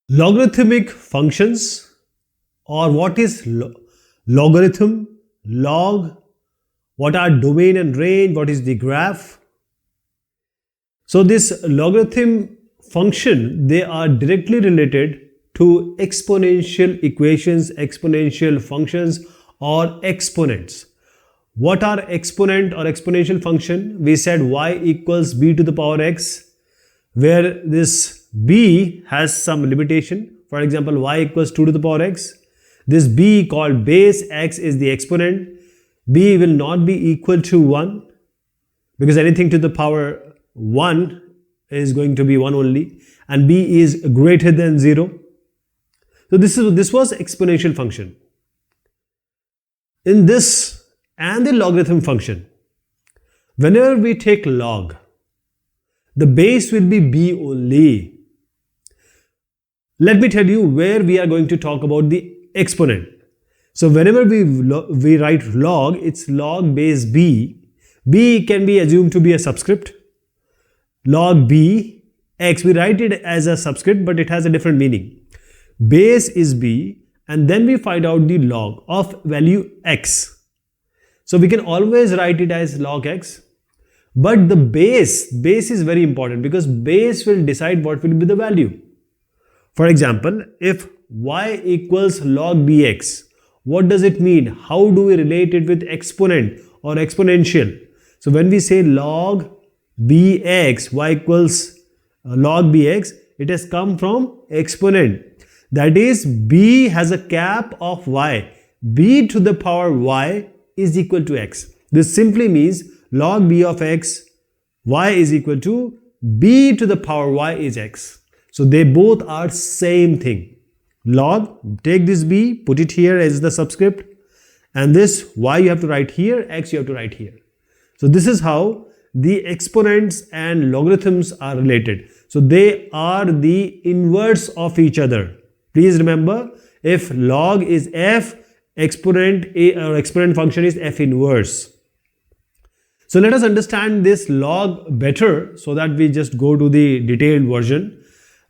Logarithmic functions, or what is logarithm, log, what are domain and range, what is the graph. So this logarithm function, they are directly related to exponential equations, exponential functions, or exponents. What are exponent or exponential function? We said y equals b to the power x, where this b has some limitation. For example, y equals 2 to the power x. This b called base x is the exponent. B will not be equal to 1 because anything to the power 1 is going to be 1 only, and b is greater than 0. So this was exponential function. In this and the logarithm function, whenever we take log, the base will be b only. Let me tell you where we are going to talk about the exponent. So whenever we write log, it's log base b. B can be assumed to be a subscript. Log b x, we write it as a subscript, but it has a different meaning. Base is b, and then we find out the log of value x. So we can always write it as log x. But the base is very important because base will decide what will be the value. For example, if y equals log bx, what does it mean? How do we relate it with exponent or exponential? So when we say log bx, y equals log bx, it has come from exponent. That is, b has a cap of y. B to the power y is equal to x. This simply means log b of x, y is equal to b to the power y is x. So they both are same thing. Log, take this b, put it here as the subscript, and this y you have to write here, x you have to write here. So this is how the exponents and logarithms are related. So they are the inverse of each other. Please remember, if log is f, exponent or exponent function is f inverse. So let us understand this log better so that we just go to the detailed version.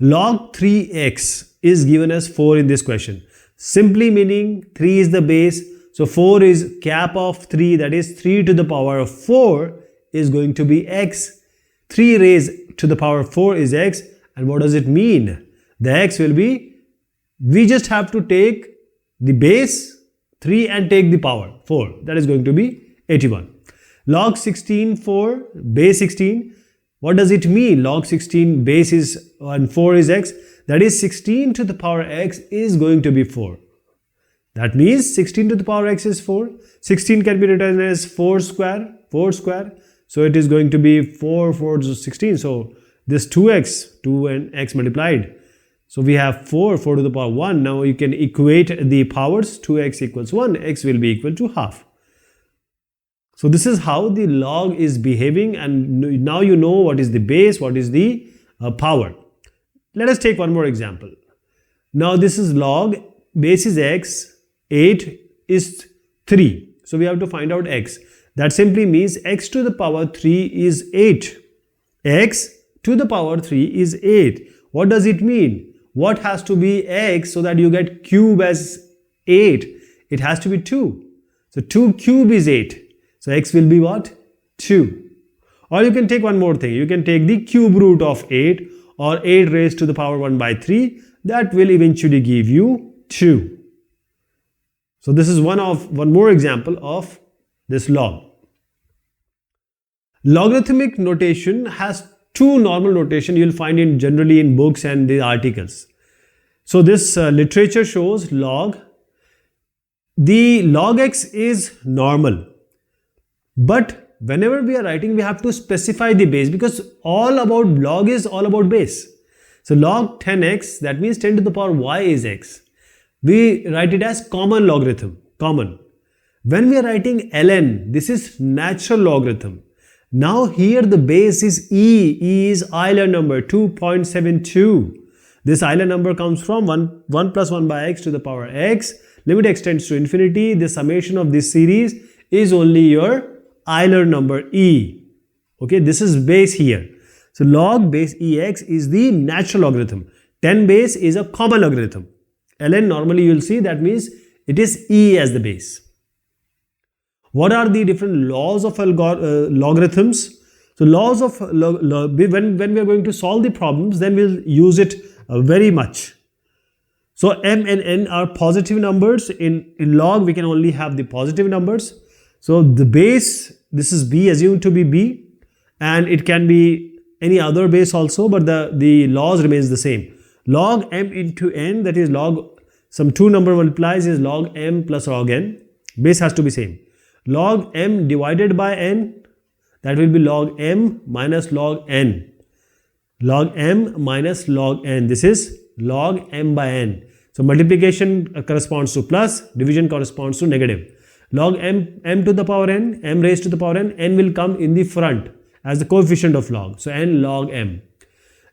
Log 3x is given as 4 in this question. Simply meaning 3 is the base. So 4 is cap of 3, that is 3 to the power of 4 is going to be x. 3 raised to the power of 4 is x. And what does it mean? The x will be, we just have to take the base 3 and take the power 4. That is going to be 81. Log 16 4, base 16. What does it mean? Log 16 base is and 4 is x. That is 16 to the power x is going to be 4. That means 16 to the power x is 4. 16 can be written as 4 square. So it is going to be 4 is 16. So this 2x, 2 and x multiplied. So we have 4 to the power 1. Now you can equate the powers. 2x equals 1. X will be equal to half. So this is how the log is behaving, and now you know what is the base, what is the power. Let us take one more example. Now this is log, base is x, 8 is 3. So we have to find out x. That simply means x to the power 3 is 8. X to the power 3 is 8. What does it mean? What has to be x so that you get cube as 8? It has to be 2. So 2 cube is 8. So x will be what? 2. Or you can take one more thing. You can take the cube root of 8 or 8 raised to the power 1 by 3. That will eventually give you 2. So this is one more example of this log. Logarithmic notation has two normal notation you will find generally in books and the articles. So this literature shows log. The log x is normal. But whenever we are writing, we have to specify the base because all about log is all about base. So log 10x, that means 10 to the power y is x. We write it as common logarithm, common. When we are writing ln, this is natural logarithm. Now here the base is e. E is Euler number 2.72. This Euler number comes from 1 plus 1 by x to the power x. Limit extends to infinity. The summation of this series is only your Euler number e. Okay, this is base here. So log base ex is the natural logarithm. 10 base is a common logarithm. ln normally you will see that means it is e as the base. What are the different laws of logarithms? So laws of when we are going to solve the problems, then we'll use it very much. So m and n are positive numbers. In log we can only have the positive numbers. So the base, this is b, assumed to be b, and it can be any other base also, but the laws remains the same. Log m into n, that is log some two number multiplies, is log m plus log n. Base has to be same. Log m divided by n, that will be log m minus log n. Log m minus log n. This is log m by n. So multiplication corresponds to plus, division corresponds to negative. Log m to the power n, m raised to the power n will come in the front as the coefficient of log. So n log m.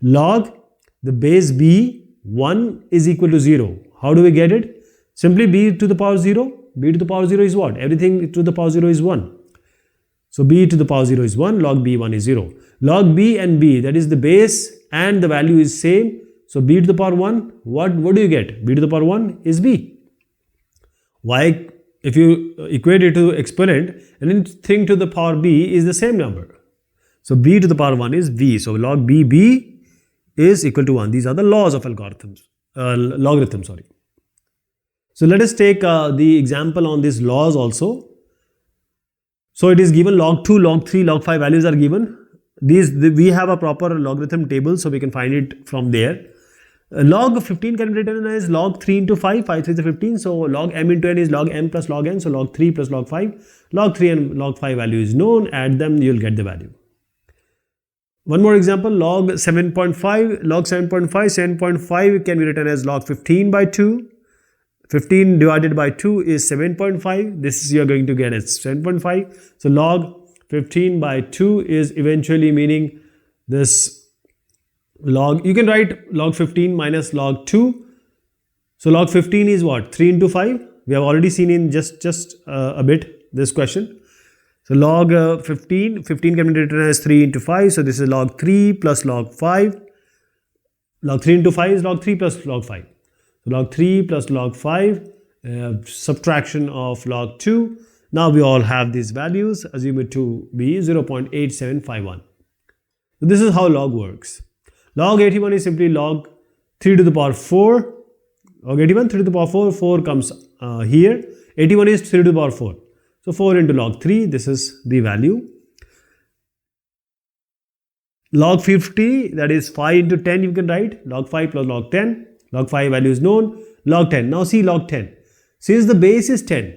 Log the base b, 1 is equal to 0. How do we get it? Simply b to the power 0. b to the power 0 is what? Everything to the power 0 is 1. So b to the power 0 is 1, log b1 is 0. Log b and b, that is the base and the value is same. So b to the power 1, what do you get? b to the power 1 is b. Why? If you equate it to exponent, anything to the power b is the same number. So b to the power 1 is b. So log b is equal to 1. These are the laws of logarithms. So let us take the example on these laws also. So it is given log 2, log 3, log 5 values are given. We have a proper logarithm table, so we can find it from there. Log 15 can be written as log 3 into 5, 5 3 is 15. So log m into n is log m plus log n. So log 3 plus log 5. Log 3 and log 5 value is known. Add them, you will get the value. One more example, log 7.5. Log 7.5 can be written as log 15 by 2. 15 divided by 2 is 7.5. This is you are going to get as 7.5. So log 15 by 2 is eventually meaning this log. You can write log 15 minus log 2. So log 15 is what? 3 into 5. We have already seen in just a bit this question. So log 15 can be written as 3 into 5. So this is log 3 plus log 5. Log 3 into 5 is log 3 plus log 5. So log 3 plus log 5, subtraction of log 2. Now we all have these values. Assume it to be 0.8751. So this is how log works. Log 81 is simply log 3 to the power 4. Log 81, 3 to the power 4. 4 comes here. 81 is 3 to the power 4. So 4 into log 3, this is the value. Log 50, that is 5 into 10 you can write. Log 5 plus log 10. Log 5 value is known. Log 10. Now see log 10. Since the base is 10,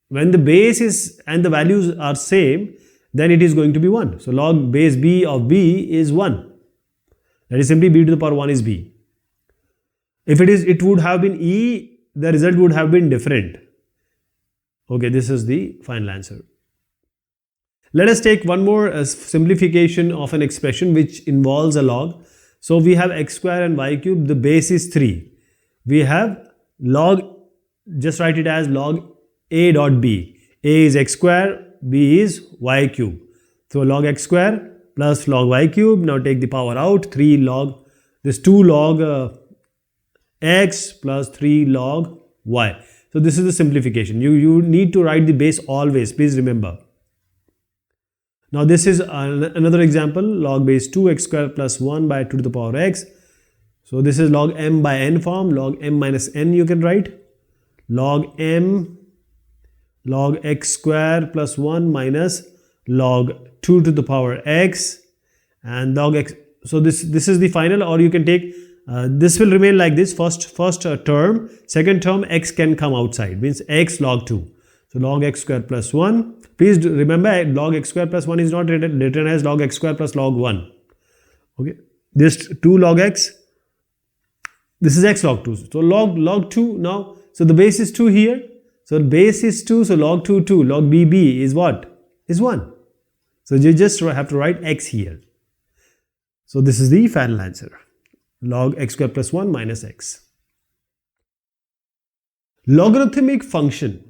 when the base is and the values are same, then it is going to be 1. So log base b of b is 1. That is simply b to the power 1 is b. If it would have been e, the result would have been different. Okay, this is the final answer. Let us take one more simplification of an expression which involves a log. So we have x square and y cube, the base is 3. We have log, just write it as log a dot b. A is x square, b is y cube. So log x square plus log y cube. Now take the power out, 3 log, this 2 log x plus 3 log y. So this is the simplification. You need to write the base always, please remember. Now this is another example, log base 2 x square plus 1 by 2 to the power x. So this is log m by n form, log m minus n you can write. Log m log x square plus 1 minus log 2 to the power x and log x. So this is the final, or you can take, this will remain like this, first term, second term x can come outside, means x log 2. So log x square plus 1. Please remember log x square plus 1 is not written as log x square plus log 1. Okay. This 2 log x. This is x log 2. So log 2 now. So the base is 2 here. So base is 2. So log 2 2. Log bb is what? Is 1. So you just have to write x here. So this is the final answer. Log x square plus 1 minus x. Logarithmic function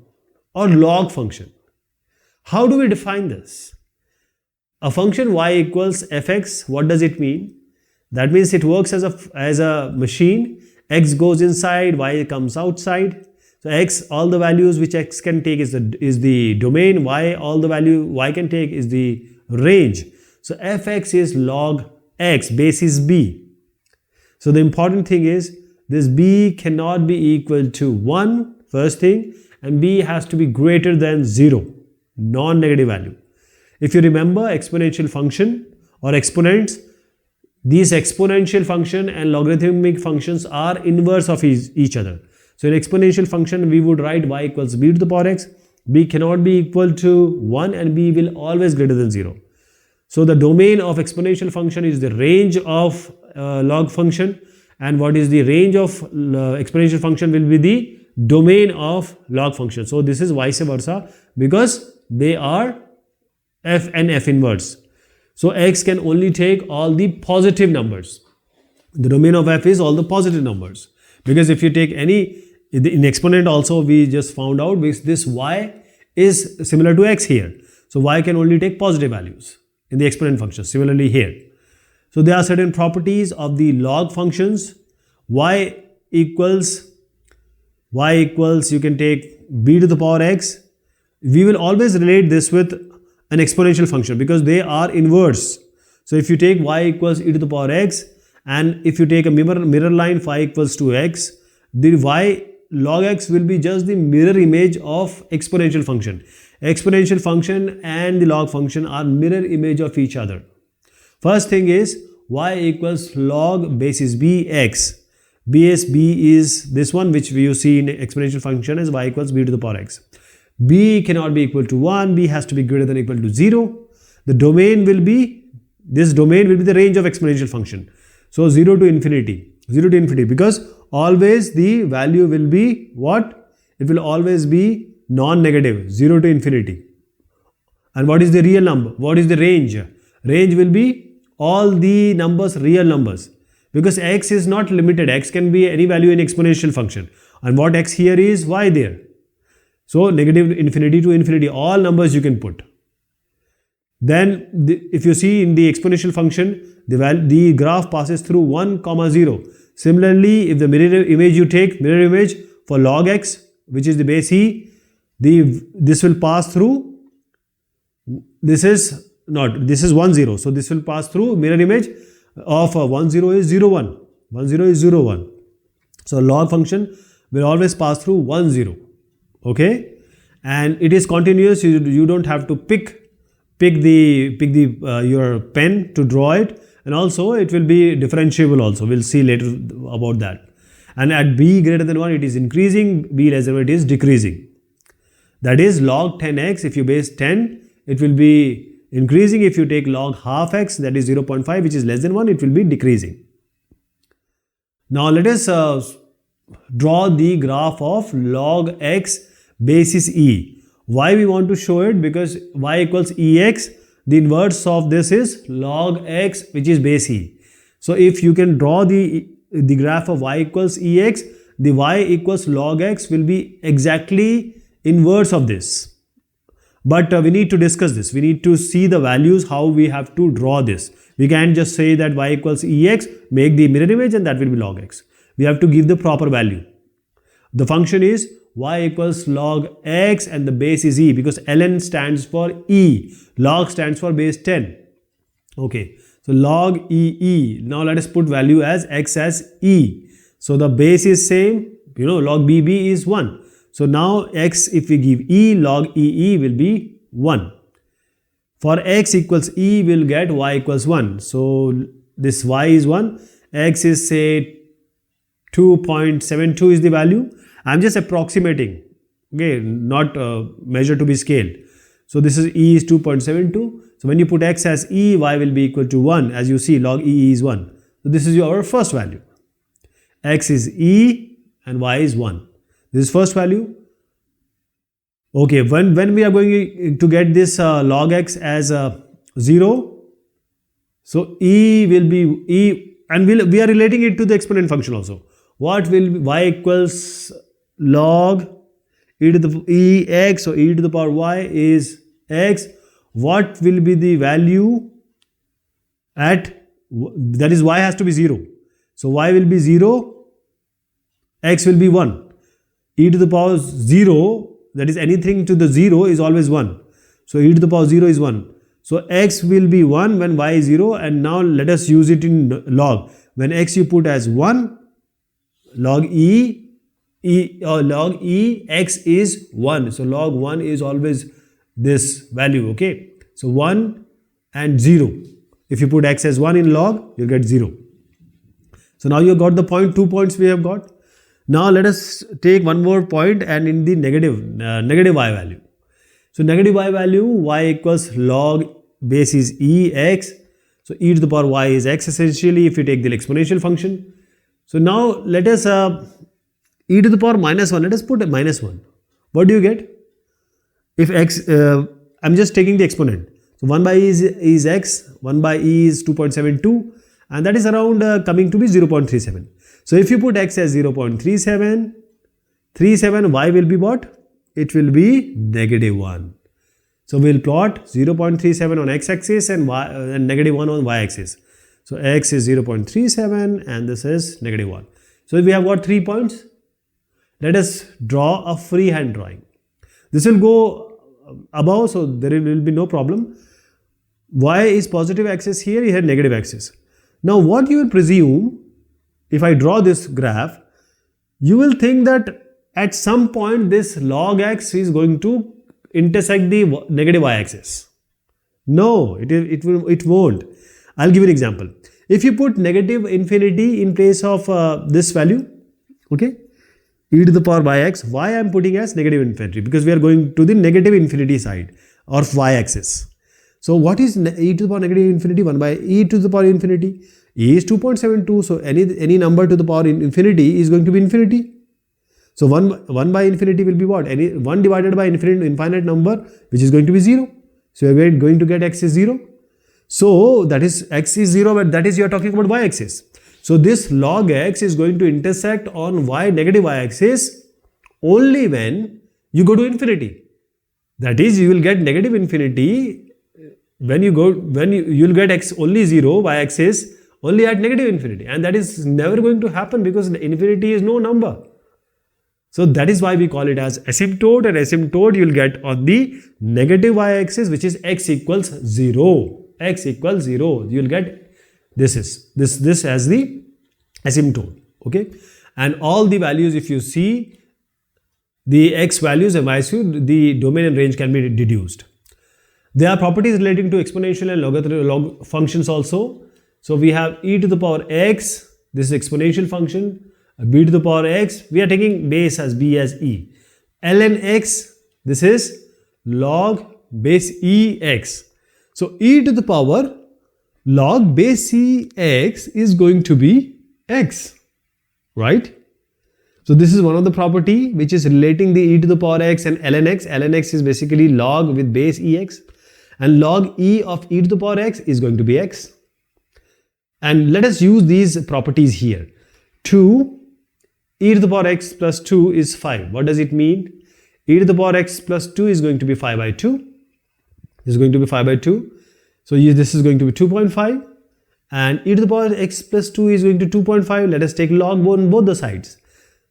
or log function. How do we define this? A function y equals fx, what does it mean? That means it works as a machine. X goes inside, y comes outside. So x, all the values which x can take is the domain, y, all the value y can take is the range. So fx is log x, base is b. So the important thing is this b cannot be equal to 1, first thing, and b has to be greater than 0, non-negative value. If you remember exponential function or exponents, these exponential function and logarithmic functions are inverse of each other. So in exponential function, we would write y equals b to the power x. B cannot be equal to 1 and b will always greater than 0. So the domain of exponential function is the range of log function, and what is the range of exponential function will be the domain of log function. So this is vice versa because they are f and f inverse. So x can only take all the positive numbers. The domain of f is all the positive numbers. Because if you take any, in exponent also we just found out this y is similar to x here. So y can only take positive values in the exponent function. Similarly here. So there are certain properties of the log functions. Y equals you can take b to the power x. We will always relate this with an exponential function because they are inverse. So if you take y equals e to the power x, and if you take a mirror line phi equals to x, the y log x will be just the mirror image of exponential function. Exponential function and the log function are mirror image of each other. First thing is y equals log basis b x. Base b is this one which you see in exponential function as y equals b to the power x. B cannot be equal to 1, b has to be greater than or equal to 0. The domain will be, this domain will be the range of exponential function. So 0 to infinity because always the value will be what? It will always be non-negative, 0 to infinity. And what is the real number? What is the range? Range will be all the numbers, real numbers. Because x is not limited, x can be any value in exponential function. And what x here is, y there. So negative infinity to infinity, all numbers you can put. Then if you see in the exponential function, the graph passes through 1, 0. Similarly, if the mirror image you take, mirror image for log x, which is the base e, this will pass through, this is 1, 0. So this will pass through mirror image of 1, 0 is 0, 1. 1, 0 is 0, 1. So log function will always pass through 1, 0. Okay, and it is continuous. You don't have to pick your pen to draw it, and also it will be differentiable also. We'll see later about that. And at b greater than 1 it is increasing, b less than 1 it is decreasing. That is log 10x, if you base 10 it will be increasing. If you take log half x, that is 0.5, which is less than 1, it will be decreasing. Now let us draw the graph of log x basis e. Why we want to show it? Because y equals ex, the inverse of this is log x, which is base e. So if you can draw the graph of y equals ex, the y equals log x will be exactly inverse of this. But we need to discuss this. We need to see the values, how we have to draw this. We can't just say that y equals ex, make the mirror image and that will be log x. We have to give the proper value. The function is y equals log x and the base is e, because ln stands for e, log stands for base 10. Okay, so log e. Now let us put value as x as e. So the base is same, log bb is 1. So now x, if we give e, log e will be 1. For x equals e, we'll get y equals 1. So this y is 1, x is say 2.72 is the value. I'm just approximating, okay, not measure to be scaled. So this is e is 2.72. So when you put x as e, y will be equal to 1. As you see, log e is 1. So this is your first value. X is e and y is 1. This is first value. Okay, when we are going to get this log x as 0, so e will be e, and we are relating it to the exponent function also. What will be y equals log e to the e x, so e to the power y is x. What will be the value at That is y has to be 0. So y will be 0, x will be 1. E to the power 0, that is anything to the 0 is always 1. So e to the power 0 is 1. So x will be 1 when y is 0, and now let us use it in log. When x you put as 1, log log e, x is 1. So log 1 is always this value, okay? So 1 and 0. If you put x as 1 in log, you'll get 0. So now you got the point, 2 points we have got. Now let us take one more point, and in the negative y value. So negative y value, y equals log base is e, x. So e to the power y is x essentially if you take the exponential function. So now let us e to the power minus 1, let us put a minus 1. What do you get? If x, I'm just taking the exponent. So 1 by e is x, 1 by e is 2.72, and that is around coming to be 0.37. So if you put x as 0.37, y will be what? It will be negative 1. So we'll plot 0.37 on x-axis and negative 1 on y-axis. So x is 0.37 and this is negative 1. So we have got 3 points. Let us draw a freehand drawing. This will go above, so there will be no problem. Y is positive axis here, here negative axis. Now what you will presume, if I draw this graph, you will think that at some point this log x is going to intersect the negative y-axis. No, it won't. I'll give you an example. If you put negative infinity in place of this value, okay, e to the power yx, why I am putting as negative infinity? Because we are going to the negative infinity side of y-axis. So what is e to the power negative infinity? 1 by e to the power infinity. E is 2.72. So any number to the power infinity is going to be infinity. So 1 by infinity will be what? 1 divided by infinite number, which is going to be 0. So we are going to get x is 0. So that is x is 0, but that is you are talking about y-axis. So this log x is going to intersect on negative y-axis only when you go to infinity. That is, you will get negative infinity when you will get x only 0 y-axis only at negative infinity, and that is never going to happen because infinity is no number. So that is why we call it as asymptote, and asymptote you will get on the negative y-axis, which is x equals 0. X equals 0. You will get this as the asymptote. Okay, and all the values, if you see the x values and y values, the domain and range can be deduced. There are properties relating to exponential and log functions also. So we have e to the power x. This is exponential function. B to the power x, we are taking base as b as e. Ln x, this is log base e x. So e to the power log base e x is going to be x, right? So this is one of the property which is relating the e to the power x and ln x. Ln x is basically log with base ex, and log e of e to the power x is going to be x. And let us use these properties here. 2 e to the power x plus 2 is 5. What does it mean? E to the power x plus 2 is going to be 5 by 2. This is going to be 5 by 2. So this is going to be 2.5. And e to the power x plus 2 is going to 2.5. Let us take log on both the sides.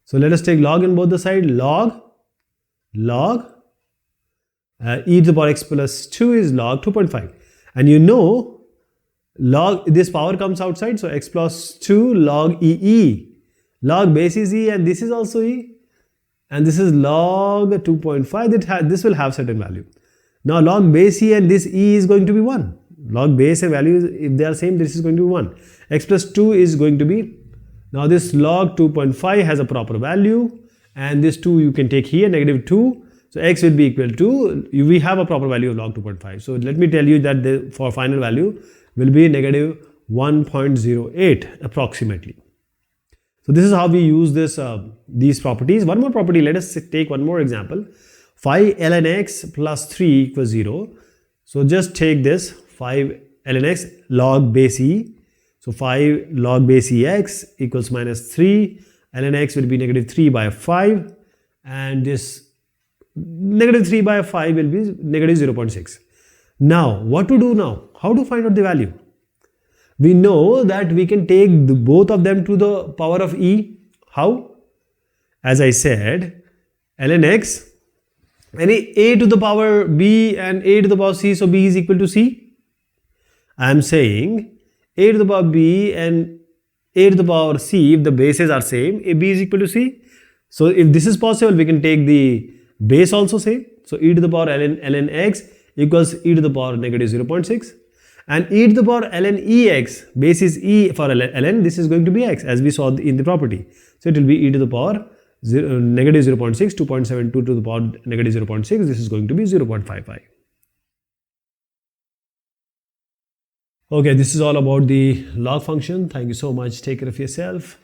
So let us take log on both the sides. Log e to the power x plus 2 is log 2.5. And you know, log, this power comes outside. So x plus 2 log e. Log base is e, and this is also e, and this is log 2.5. This will have certain value. Now log base e and this e is going to be 1. Log base and value, if they are same, this is going to be 1. X plus 2 is going to be, now this log 2.5 has a proper value, and this 2 you can take here, negative 2. So x will be equal to, we have a proper value of log 2.5. So let me tell you that for final value will be negative 1.08 approximately. So this is how we use these properties. One more property, let us take one more example. Phi ln x plus 3 equals 0. So just take this 5 ln x log base e. So 5 log base e x equals minus 3. Ln x will be negative 3 by 5. And this negative 3 by 5 will be negative 0.6. Now, what to do now? How to find out the value? We know that we can take both of them to the power of e. How? As I said, ln x, and a to the power b and a to the power c, so b is equal to c. I am saying a to the power b and a to the power c, if the bases are same, a b is equal to c. So if this is possible, we can take the base also same. So e to the power ln x equals e to the power negative 0.6. And e to the power ln ex, base is e for ln, this is going to be x as we saw in the property. So it will be e to the power negative 0.6, 2.72 to the power negative 0.6, this is going to be 0.55. Okay, this is all about the log function. Thank you so much. Take care of yourself.